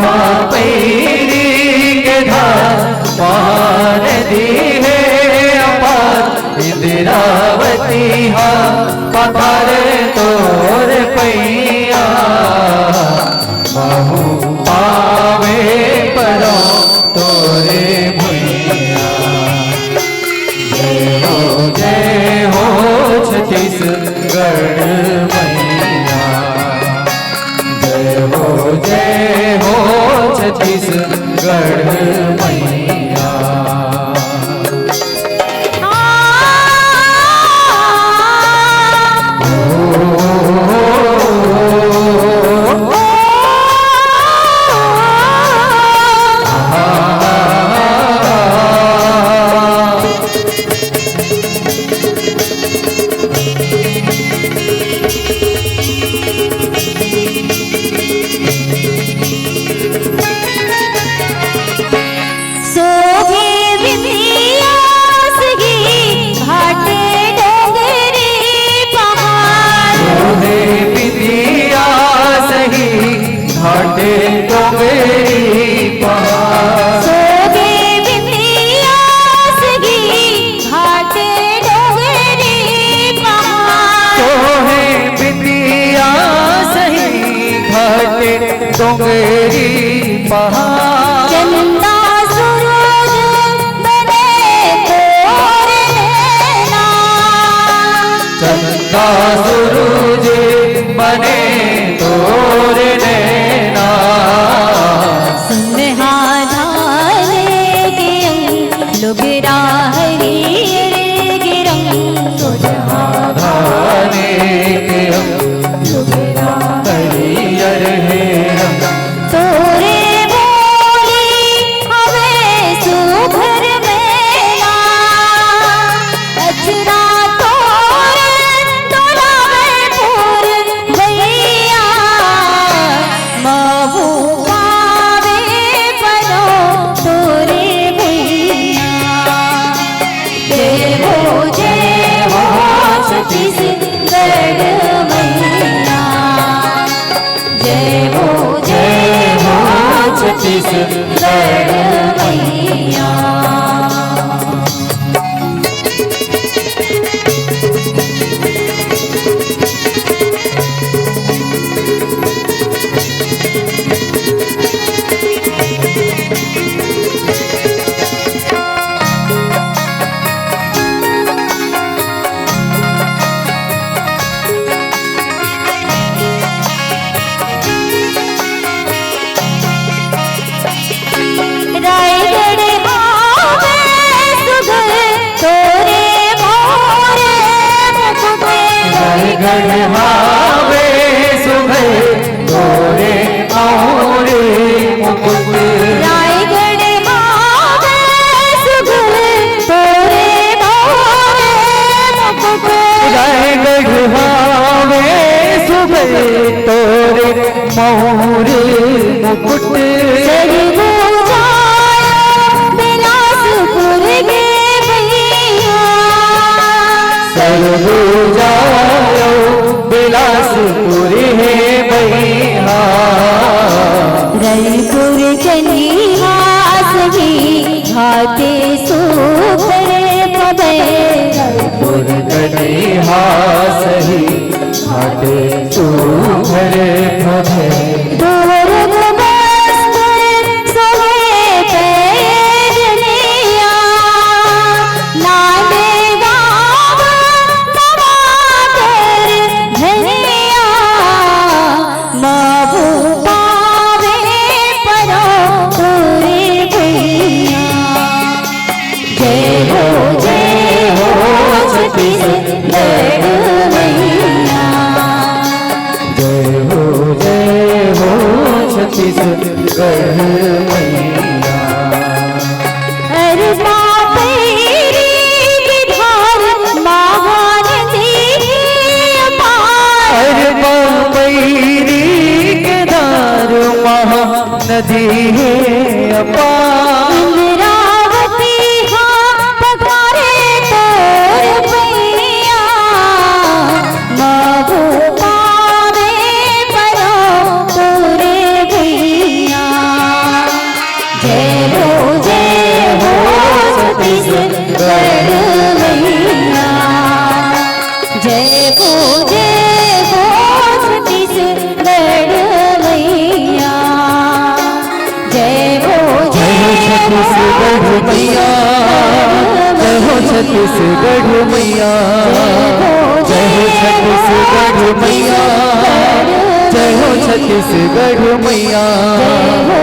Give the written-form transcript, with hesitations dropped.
महापैरी के धार महानदी है अपार इंदिरावती हा पथर तोर पैया महू पावे परो तोरे भैया जय हो छत्तीसगढ़ मैया जय हो छत्तीसगढ़ मैया घाटे डोंगरी पहाड़ सोगे बिंदिया सगी घाटे डोंगरी पहाड़ सोहे बिंदिया सही घाटे डोंगरी पहाड़ चंदा सूरज बने तोर नैना चंदा सूरज बने तोर नैना सुनहारे के लोग हरियर के रंग सुनहारे के लोग हरियर है तोरे बोली हमें सुघर मेला अचरा तोर तोलावे पूर भैया महू पावे परो तोरे भैया जय हो छत्तीसगढ़ मैया जय हो छत्तीसगढ़ मैया रायगढ़ हावे सुघर तोरे मोरे मुकुट रायगढ़ हावे सुघर तोरे मोरे मुकुट रायगढ़ हावे सुघर तोरे मोरे मुकुट रायगढ़ हावे सुघर तोरे मोरे मुकुट सही बिलासपुर गे भैया सरगु जायो बिलासपुर है भैया रईपुर कन्हास भी घाटे सुघर पबे रईपुर कन्हा सही घाटे सुघर पबे दुर्ग बस्तर सोहे पैजनिया लाडे गाँव नवागर धनिया महू पावे परो तोरे भैया जय हो छत्तीसगढ़ मैया जय हो छत्तीसगढ़ मैया अरे बापेरी की धार महानदी अपार अरे बापैरी के दार महानदी है अपार इंदिरावती हाँ पधारे तोर भैया महू पावे परो तोरे भैया हो छत्तीसगढ़ मैया। जय हो छत्तीसगढ़ मैया। जय हो छत्तीसगढ़ मैया। जय हो छत्तीसगढ़ मैया। जय हो छत्तीसगढ़ मैया। जय हो छत्तीसगढ़ मैया।